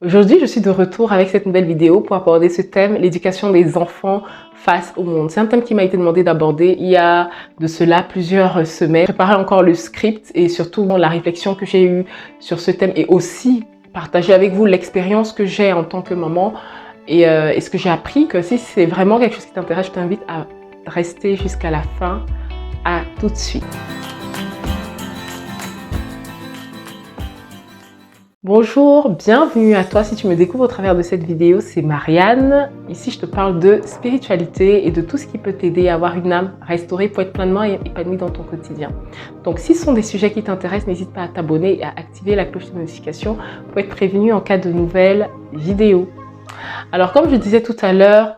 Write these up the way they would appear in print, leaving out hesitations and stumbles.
Aujourd'hui, je suis de retour avec cette nouvelle vidéo pour aborder ce thème, l'éducation des enfants face au monde. C'est un thème qui m'a été demandé d'aborder il y a de cela plusieurs semaines. Je préparais encore le script et surtout la réflexion que j'ai eue sur ce thème et aussi partager avec vous l'expérience que j'ai en tant que maman et ce que j'ai appris. Que si c'est vraiment quelque chose qui t'intéresse, je t'invite à rester jusqu'à la fin. À tout de suite. Bonjour, bienvenue à toi si tu me découvres au travers de cette vidéo, c'est Marianne. Ici je te parle de spiritualité et de tout ce qui peut t'aider à avoir une âme restaurée pour être pleinement épanouie dans ton quotidien. Donc si ce sont des sujets qui t'intéressent, n'hésite pas à t'abonner et à activer la cloche de notification pour être prévenu en cas de nouvelles vidéos. Alors comme je disais tout à l'heure,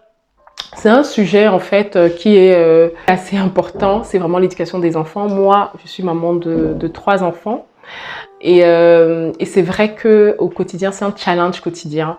c'est un sujet en fait qui est assez important, c'est vraiment l'éducation des enfants. Moi, je suis maman de 3 enfants. Et c'est vrai qu'au quotidien, c'est un challenge quotidien.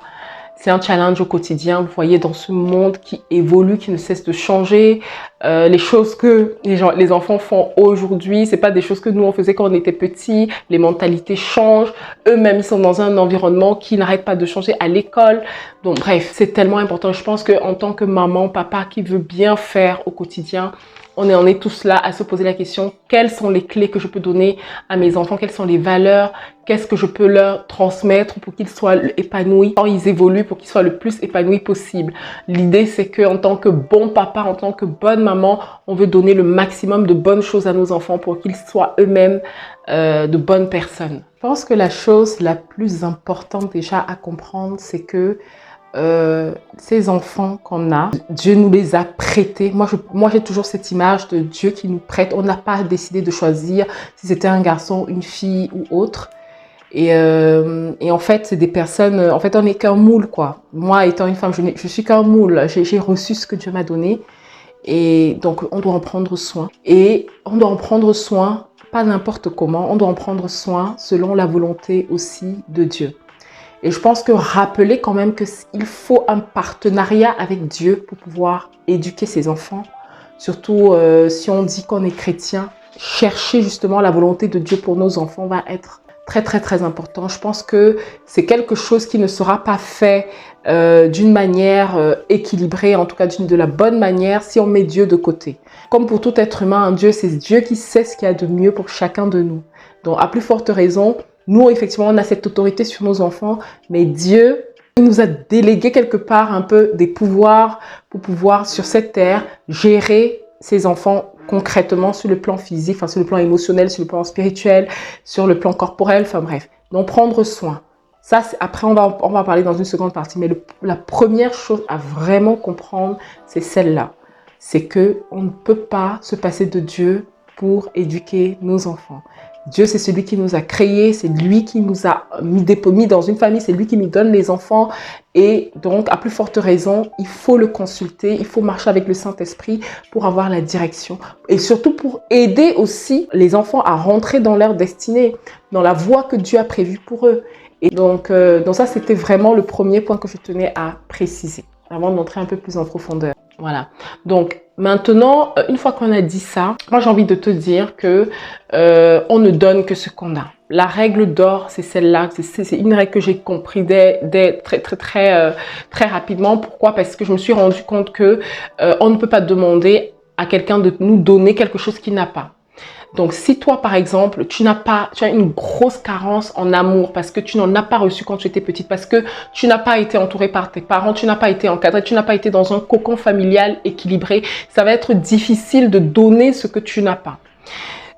C'est un challenge au quotidien. Vous voyez, dans ce monde qui évolue, qui ne cesse de changer, les choses que les enfants font aujourd'hui, c'est pas des choses que nous on faisait quand on était petits. Les mentalités changent. Eux-mêmes, ils sont dans un environnement qui n'arrête pas de changer à l'école. Donc bref, c'est tellement important. Je pense qu'en tant que maman, papa qui veut bien faire au quotidien, on est tous là à se poser la question, quelles sont les clés que je peux donner à mes enfants, quelles sont les valeurs, qu'est-ce que je peux leur transmettre pour qu'ils soient épanouis, quand ils évoluent, pour qu'ils soient le plus épanouis possible. L'idée, c'est qu'en tant que bon papa, en tant que bonne maman, on veut donner le maximum de bonnes choses à nos enfants pour qu'ils soient eux-mêmes de bonnes personnes. Je pense que la chose la plus importante déjà à comprendre, c'est que ces enfants qu'on a, Dieu nous les a prêtés. Moi, j'ai toujours cette image de Dieu qui nous prête. On n'a pas décidé de choisir si c'était un garçon, une fille ou autre. Et en fait, c'est des personnes... En fait, on n'est qu'un moule, quoi. Moi, étant une femme, je suis qu'un moule. J'ai reçu ce que Dieu m'a donné. Et donc, on doit en prendre soin. Et on doit en prendre soin, pas n'importe comment. On doit en prendre soin selon la volonté aussi de Dieu. Et je pense que rappeler quand même qu'il faut un partenariat avec Dieu pour pouvoir éduquer ses enfants. Surtout si on dit qu'on est chrétien, chercher justement la volonté de Dieu pour nos enfants va être très très très important. Je pense que c'est quelque chose qui ne sera pas fait d'une manière équilibrée, en tout cas de la bonne manière si on met Dieu de côté. Comme pour tout être humain, Dieu, c'est Dieu qui sait ce qu'il y a de mieux pour chacun de nous. Donc à plus forte raison, nous, effectivement, on a cette autorité sur nos enfants, mais Dieu, il nous a délégué quelque part un peu des pouvoirs pour pouvoir, sur cette terre, gérer ses enfants concrètement sur le plan physique, enfin, sur le plan émotionnel, sur le plan spirituel, sur le plan corporel, enfin bref. Donc, prendre soin. Ça, après, on va parler dans une seconde partie, mais la première chose à vraiment comprendre, c'est celle-là. C'est qu'on ne peut pas se passer de Dieu pour éduquer nos enfants. Dieu, c'est celui qui nous a créés, c'est lui qui nous a mis dans une famille, c'est lui qui nous donne les enfants. Et donc, à plus forte raison, il faut le consulter, il faut marcher avec le Saint-Esprit pour avoir la direction. Et surtout pour aider aussi les enfants à rentrer dans leur destinée, dans la voie que Dieu a prévue pour eux. Et donc ça, c'était vraiment le premier point que je tenais à préciser, avant d'entrer un peu plus en profondeur. Voilà. Donc, maintenant, une fois qu'on a dit ça, moi j'ai envie de te dire que on ne donne que ce qu'on a. La règle d'or, c'est celle-là. C'est une règle que j'ai compris très rapidement. Pourquoi? Parce que je me suis rendu compte que on ne peut pas demander à quelqu'un de nous donner quelque chose qu'il n'a pas. Donc, si toi, par exemple, tu as une grosse carence en amour parce que tu n'en as pas reçu quand tu étais petite, parce que tu n'as pas été entourée par tes parents, tu n'as pas été encadrée, tu n'as pas été dans un cocon familial équilibré, ça va être difficile de donner ce que tu n'as pas.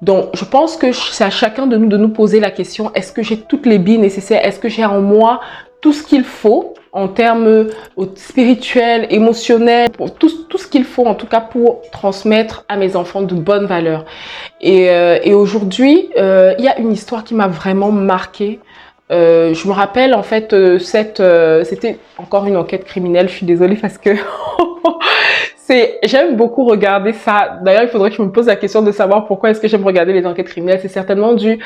Donc, je pense que c'est à chacun de nous poser la question, est-ce que j'ai toutes les billes nécessaires? Est-ce que j'ai en moi tout ce qu'il faut en termes spirituels, émotionnels, tout ce qu'il faut en tout cas pour transmettre à mes enfants de bonnes valeurs. Et aujourd'hui, il y a une histoire qui m'a vraiment marquée. Je me rappelle en fait, c'était encore une enquête criminelle, je suis désolée parce que j'aime beaucoup regarder ça. D'ailleurs, il faudrait que je me pose la question de savoir pourquoi est-ce que j'aime regarder les enquêtes criminelles. C'est certainement dû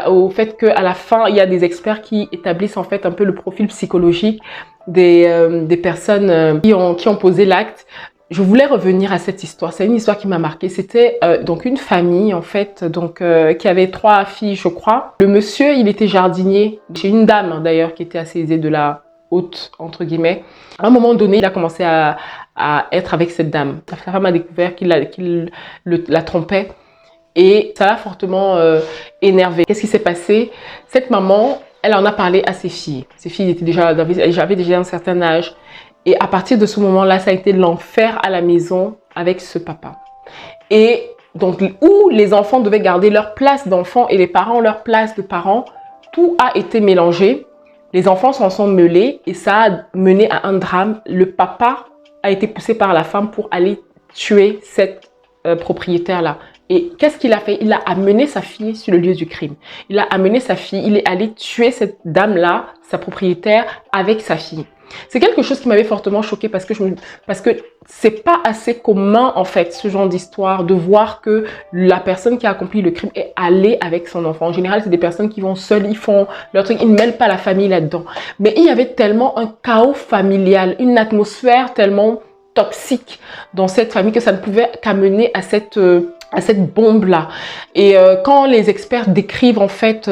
au fait qu'à la fin, il y a des experts qui établissent en fait un peu le profil psychologique des personnes qui ont posé l'acte. je voulais revenir à cette histoire. C'est une histoire qui m'a marquée. C'était donc une famille en fait, donc qui avait 3 filles, je crois. Le monsieur, il était jardinier chez une dame d'ailleurs qui était assez aisée, de la haute entre guillemets. À un moment donné, il a commencé à être avec cette dame. Sa femme a découvert qu'il la trompait et ça l'a fortement énervé. Qu'est-ce qui s'est passé? Cette maman, elle en a parlé à ses filles. Ses filles avaient déjà un certain âge. Et à partir de ce moment-là, ça a été l'enfer à la maison avec ce papa. Et donc, où les enfants devaient garder leur place d'enfants et les parents leur place de parents, tout a été mélangé. Les enfants s'en sont mêlés et ça a mené à un drame. Le papa a été poussé par la femme pour aller tuer cette propriétaire-là. Et qu'est-ce qu'il a fait? Il a amené sa fille sur le lieu du crime. Il a amené sa fille, il est allé tuer cette dame-là, sa propriétaire, avec sa fille. C'est quelque chose qui m'avait fortement choquée parce que c'est pas assez commun en fait ce genre d'histoire de voir que la personne qui a accompli le crime est allée avec son enfant. En général, c'est des personnes qui vont seules, ils font leur truc, ils ne mêlent pas la famille là-dedans. Mais il y avait tellement un chaos familial, une atmosphère tellement toxique dans cette famille que ça ne pouvait qu'amener à cette bombe-là. Et quand les experts décrivent en fait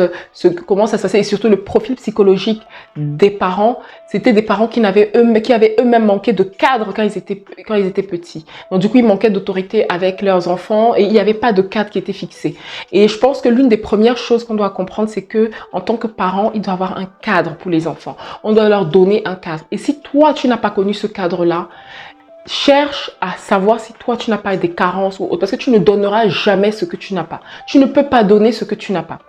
comment ça se passait et surtout le profil psychologique des parents, c'était des parents qui avaient eux-mêmes manqué de cadre quand ils étaient petits. Donc du coup, ils manquaient d'autorité avec leurs enfants et il n'y avait pas de cadre qui était fixé. Et je pense que l'une des premières choses qu'on doit comprendre, c'est que en tant que parent, il doit y avoir un cadre pour les enfants. On doit leur donner un cadre. Et si toi, tu n'as pas connu ce cadre-là, cherche à savoir si toi, tu n'as pas des carences ou autre, parce que tu ne donneras jamais ce que tu n'as pas. Tu ne peux pas donner ce que tu n'as pas.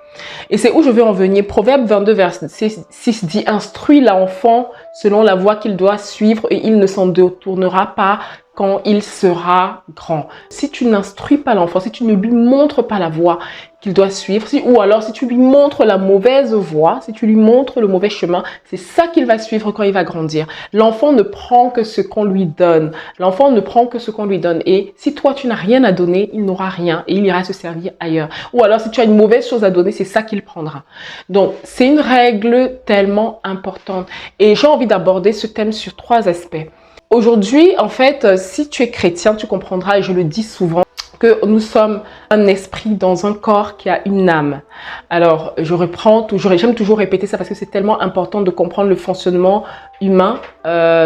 Et c'est où je veux en venir. Proverbe 22, verset 6 dit « Instruis l'enfant selon la voie qu'il doit suivre et il ne s'en détournera pas quand il sera grand. » Si tu n'instruis pas l'enfant, si tu ne lui montres pas la voie qu'il doit suivre, ou alors si tu lui montres la mauvaise voie, si tu lui montres le mauvais chemin, c'est ça qu'il va suivre quand il va grandir. L'enfant ne prend que ce qu'on lui donne. L'enfant ne prend que ce qu'on lui donne. Et si toi, tu n'as rien à donner, il n'aura rien et il ira se servir ailleurs. Ou alors, si tu as une mauvaise chose à donner, c'est ça qu'il prendra. Donc, c'est une règle tellement importante. Et j'ai envie d'aborder ce thème sur 3 aspects. Aujourd'hui, en fait, si tu es chrétien, tu comprendras, et je le dis souvent, que nous sommes un esprit dans un corps qui a une âme. Alors, j'aime toujours répéter ça parce que c'est tellement important de comprendre le fonctionnement humain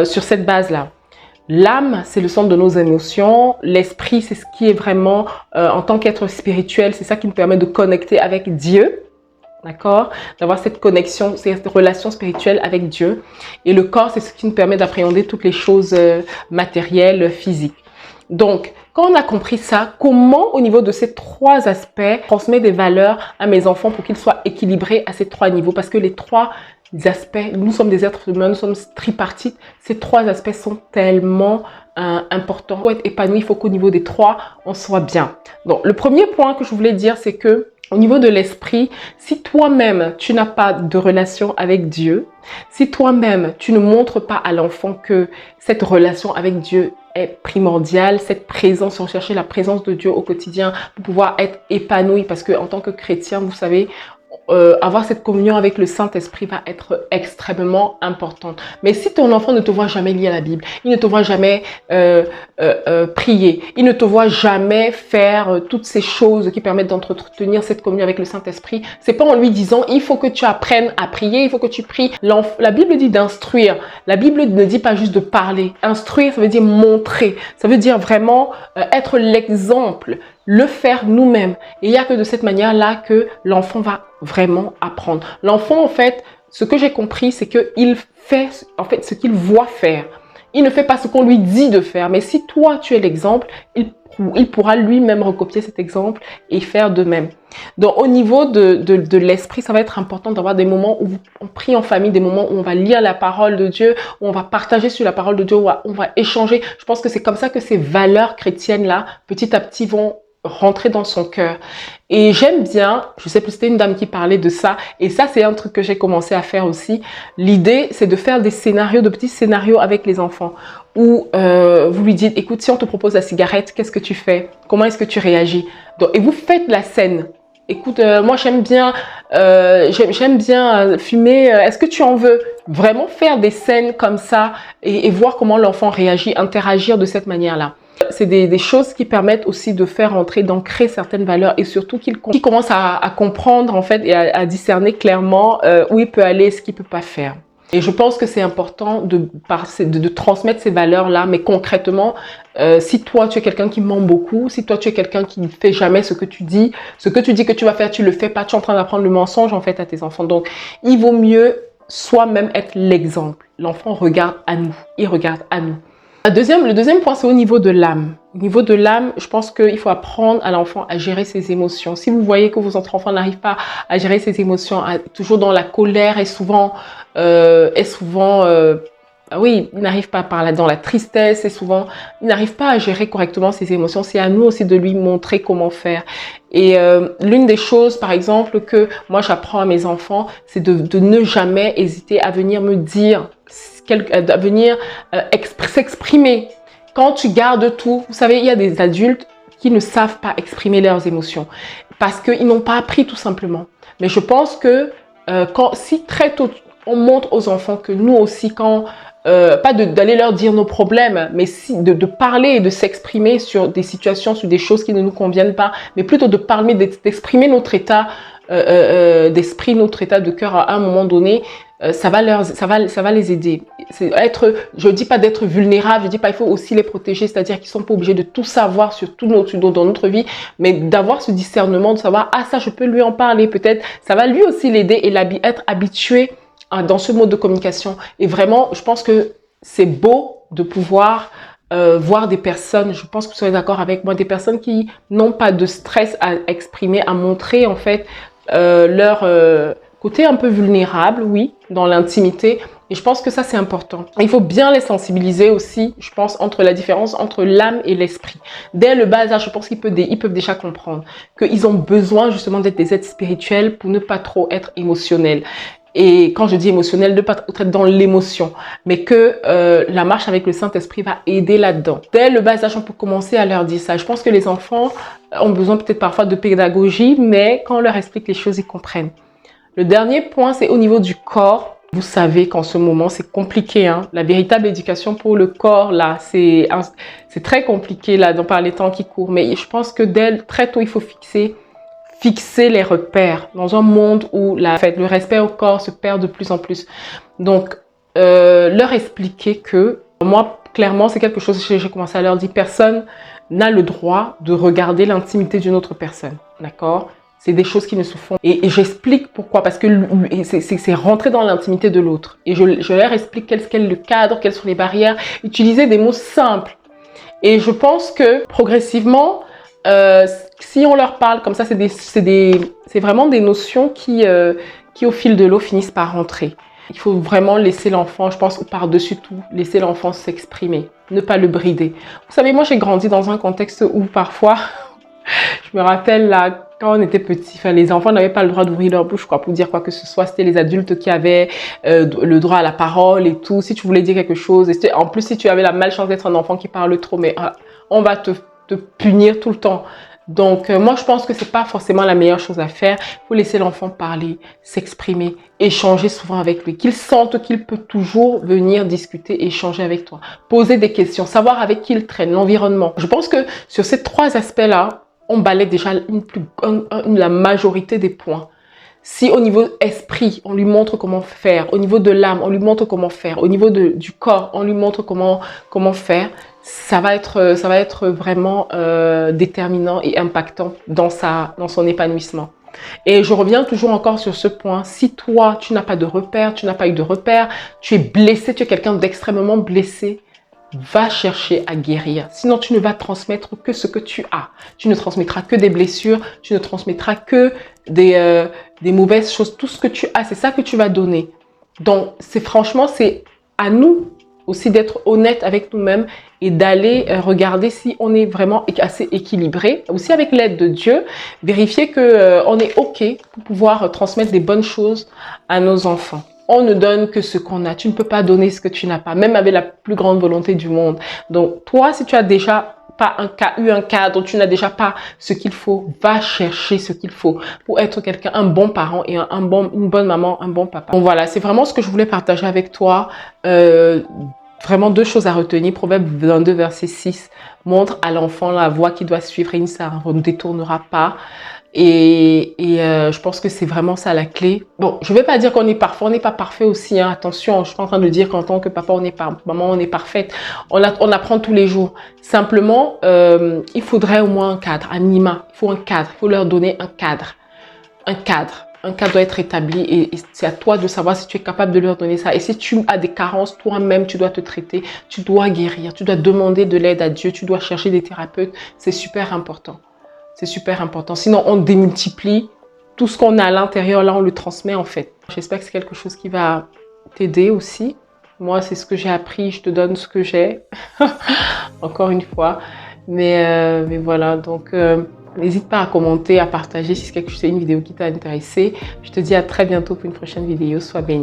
sur cette base-là. L'âme, c'est le centre de nos émotions. L'esprit, c'est ce qui est vraiment, en tant qu'être spirituel, c'est ça qui nous permet de connecter avec Dieu. D'accord? D'avoir cette connexion, cette relation spirituelle avec Dieu. Et le corps, c'est ce qui nous permet d'appréhender toutes les choses matérielles, physiques. Donc, quand on a compris ça, comment au niveau de ces 3 aspects, transmettre des valeurs à mes enfants pour qu'ils soient équilibrés à ces 3 niveaux? Parce que les 3 aspects, nous sommes des êtres humains, nous sommes tripartites. Ces 3 aspects sont tellement importants. Pour être épanoui, il faut qu'au niveau des 3, on soit bien. Donc, le premier point que je voulais dire, c'est que au niveau de l'esprit, si toi-même, tu n'as pas de relation avec Dieu, si toi-même, tu ne montres pas à l'enfant que cette relation avec Dieu est primordiale, cette présence, rechercher la présence de Dieu au quotidien pour pouvoir être épanoui, parce que en tant que chrétien, vous savez, avoir cette communion avec le Saint-Esprit va être extrêmement importante. Mais si ton enfant ne te voit jamais lire la Bible, il ne te voit jamais prier, il ne te voit jamais faire toutes ces choses qui permettent d'entretenir cette communion avec le Saint-Esprit, c'est pas en lui disant il faut que tu apprennes à prier, il faut que tu pries. La Bible dit d'instruire. La Bible ne dit pas juste de parler. Instruire, ça veut dire montrer. Ça veut dire vraiment être l'exemple, le faire nous-mêmes. Et il n'y a que de cette manière-là que l'enfant va vraiment apprendre. L'enfant, en fait, ce que j'ai compris, c'est qu'il fait en fait ce qu'il voit faire. Il ne fait pas ce qu'on lui dit de faire. Mais si toi, tu es l'exemple, il pourra lui-même recopier cet exemple et faire de même. Donc, au niveau de l'esprit, ça va être important d'avoir des moments où on prie en famille, des moments où on va lire la parole de Dieu, où on va partager sur la parole de Dieu, où on va échanger. Je pense que c'est comme ça que ces valeurs chrétiennes-là, petit à petit, vont rentrer dans son cœur. Et j'aime bien, je sais plus, c'était une dame qui parlait de ça, et ça c'est un truc que j'ai commencé à faire aussi. L'idée, c'est de faire des scénarios, de petits scénarios avec les enfants, où vous lui dites, écoute, si on te propose la cigarette, qu'est-ce que tu fais? Comment est-ce que tu réagis? Donc, et vous faites la scène. Écoute, moi j'aime bien fumer, est-ce que tu en veux? Vraiment faire des scènes comme ça et voir comment l'enfant réagit, interagir de cette manière-là. C'est des choses qui permettent aussi de faire entrer, d'ancrer certaines valeurs et surtout qu'il commence à comprendre en fait et à discerner clairement où il peut aller et ce qu'il peut pas faire. Et je pense que c'est important de transmettre ces valeurs-là, mais concrètement, si toi tu es quelqu'un qui ment beaucoup, si toi tu es quelqu'un qui ne fait jamais ce que tu dis que tu vas faire, tu le fais pas, tu es en train d'apprendre le mensonge en fait à tes enfants. Donc, il vaut mieux soi-même être l'exemple. L'enfant regarde à nous, il regarde à nous. Le deuxième point, c'est au niveau de l'âme. Au niveau de l'âme, je pense qu'il faut apprendre à l'enfant à gérer ses émotions. Si vous voyez que votre enfant n'arrive pas à gérer ses émotions, toujours dans la colère et souvent, oui, il n'arrive pas dans la tristesse et souvent, il n'arrive pas à gérer correctement ses émotions. C'est à nous aussi de lui montrer comment faire. Et l'une des choses, par exemple, que moi j'apprends à mes enfants, c'est de ne jamais hésiter à venir me dire, à venir s'exprimer. Quand tu gardes tout, vous savez, il y a des adultes qui ne savent pas exprimer leurs émotions parce qu'ils n'ont pas appris tout simplement. Mais je pense que si très tôt on montre aux enfants que nous aussi, pas d'aller leur dire nos problèmes, mais de parler et de s'exprimer sur des situations, sur des choses qui ne nous conviennent pas, mais plutôt de parler, d'exprimer notre état d'esprit, notre état de cœur à un moment donné, ça va les aider. Je dis pas d'être vulnérable, je dis pas il faut aussi les protéger, c'est-à-dire qu'ils sont pas obligés de tout savoir sur tout dans notre vie, mais d'avoir ce discernement, de savoir ça je peux lui en parler peut-être, ça va lui aussi l'aider et être habitué dans ce mode de communication. Et vraiment, je pense que c'est beau de pouvoir voir des personnes, je pense que vous serez d'accord avec moi, des personnes qui n'ont pas de stress à exprimer, à montrer en fait leur côté un peu vulnérable, oui, dans l'intimité. Et je pense que ça, c'est important. Il faut bien les sensibiliser aussi, je pense, entre la différence entre l'âme et l'esprit. Dès le bas âge, je pense qu'ils peuvent déjà comprendre qu'ils ont besoin justement d'être des êtres spirituels pour ne pas trop être émotionnels. Et quand je dis émotionnel, de pas être dans l'émotion, mais que la marche avec le Saint-Esprit va aider là-dedans. Dès le bas âge, on peut commencer à leur dire ça. Je pense que les enfants ont besoin peut-être parfois de pédagogie, mais quand on leur explique les choses, ils comprennent. Le dernier point, c'est au niveau du corps. Vous savez qu'en ce moment, c'est compliqué. Hein? La véritable éducation pour le corps, là, c'est très compliqué là, par les temps qui courent. Mais je pense que très tôt, il faut fixer les repères dans un monde où le respect au corps se perd de plus en plus. Donc, leur expliquer que, moi, clairement, c'est quelque chose que j'ai commencé à leur dire, personne n'a le droit de regarder l'intimité d'une autre personne, d'accord? C'est des choses qui ne se font. Et j'explique pourquoi, parce que c'est rentrer dans l'intimité de l'autre. Et je leur explique quel est le cadre, quelles sont les barrières, utiliser des mots simples. Et je pense que, progressivement, si on leur parle comme ça, c'est vraiment des notions qui au fil de l'eau finissent par rentrer. Il faut vraiment laisser l'enfant, je pense, par-dessus tout, laisser l'enfant s'exprimer, ne pas le brider. Vous savez, moi j'ai grandi dans un contexte où parfois, je me rappelle là, quand on était petit, les enfants n'avaient pas le droit d'ouvrir leur bouche pour dire quoi que ce soit. C'était les adultes qui avaient le droit à la parole et tout. Si tu voulais dire quelque chose, en plus si tu avais la malchance d'être un enfant qui parle trop, mais on va te punir tout le temps. Donc, moi, je pense que c'est pas forcément la meilleure chose à faire. Il faut laisser l'enfant parler, s'exprimer, échanger souvent avec lui. Qu'il sente qu'il peut toujours venir discuter, échanger avec toi. Poser des questions, savoir avec qui il traîne, l'environnement. Je pense que sur ces trois aspects-là, on balaie déjà la majorité des points. Si au niveau esprit, on lui montre comment faire, au niveau de l'âme, on lui montre comment faire, au niveau du corps, on lui montre comment faire, ça va être vraiment déterminant et impactant dans son épanouissement. Et je reviens toujours encore sur ce point. Si toi, tu n'as pas de repère, tu n'as pas eu de repère, tu es blessé, tu es quelqu'un d'extrêmement blessé, va chercher à guérir. Sinon, tu ne vas transmettre que ce que tu as. Tu ne transmettras que des blessures, tu ne transmettras que des mauvaises choses. Tout ce que tu as, c'est ça que tu vas donner. Donc, franchement, c'est à nous aussi d'être honnête avec nous-mêmes et d'aller regarder si on est vraiment assez équilibré. Aussi avec l'aide de Dieu, vérifier qu'on est OK pour pouvoir transmettre des bonnes choses à nos enfants. On ne donne que ce qu'on a. Tu ne peux pas donner ce que tu n'as pas, même avec la plus grande volonté du monde. Donc, toi, si tu as déjà pas eu un cadre, tu n'as déjà pas ce qu'il faut, va chercher ce qu'il faut pour être quelqu'un, un bon parent et une bonne maman, un bon papa. Donc voilà, c'est vraiment ce que je voulais partager avec toi. Vraiment 2 choses à retenir. Proverbe 22, verset 6 montre à l'enfant la voie qu'il doit suivre et il ne s'en détournera pas. Et je pense que c'est vraiment ça la clé. Bon, je ne vais pas dire qu'on est parfait, on n'est pas parfait aussi, hein. Attention, je ne suis pas en train de dire qu'en tant que papa, maman, on est parfaite. On apprend tous les jours. Simplement, il faudrait au moins un cadre, un minima. Il faut un cadre, il faut leur donner un cadre. Un cadre. Un cadre doit être établi et c'est à toi de savoir si tu es capable de leur donner ça. Et si tu as des carences, toi-même, tu dois te traiter, tu dois guérir, tu dois demander de l'aide à Dieu, tu dois chercher des thérapeutes. C'est super important. C'est super important. Sinon, on démultiplie tout ce qu'on a à l'intérieur. Là, on le transmet en fait. J'espère que c'est quelque chose qui va t'aider aussi. Moi, c'est ce que j'ai appris. Je te donne ce que j'ai. Encore une fois. Mais voilà. Donc, n'hésite pas à commenter, à partager si c'est une vidéo qui t'a intéressé. Je te dis à très bientôt pour une prochaine vidéo. Sois béni.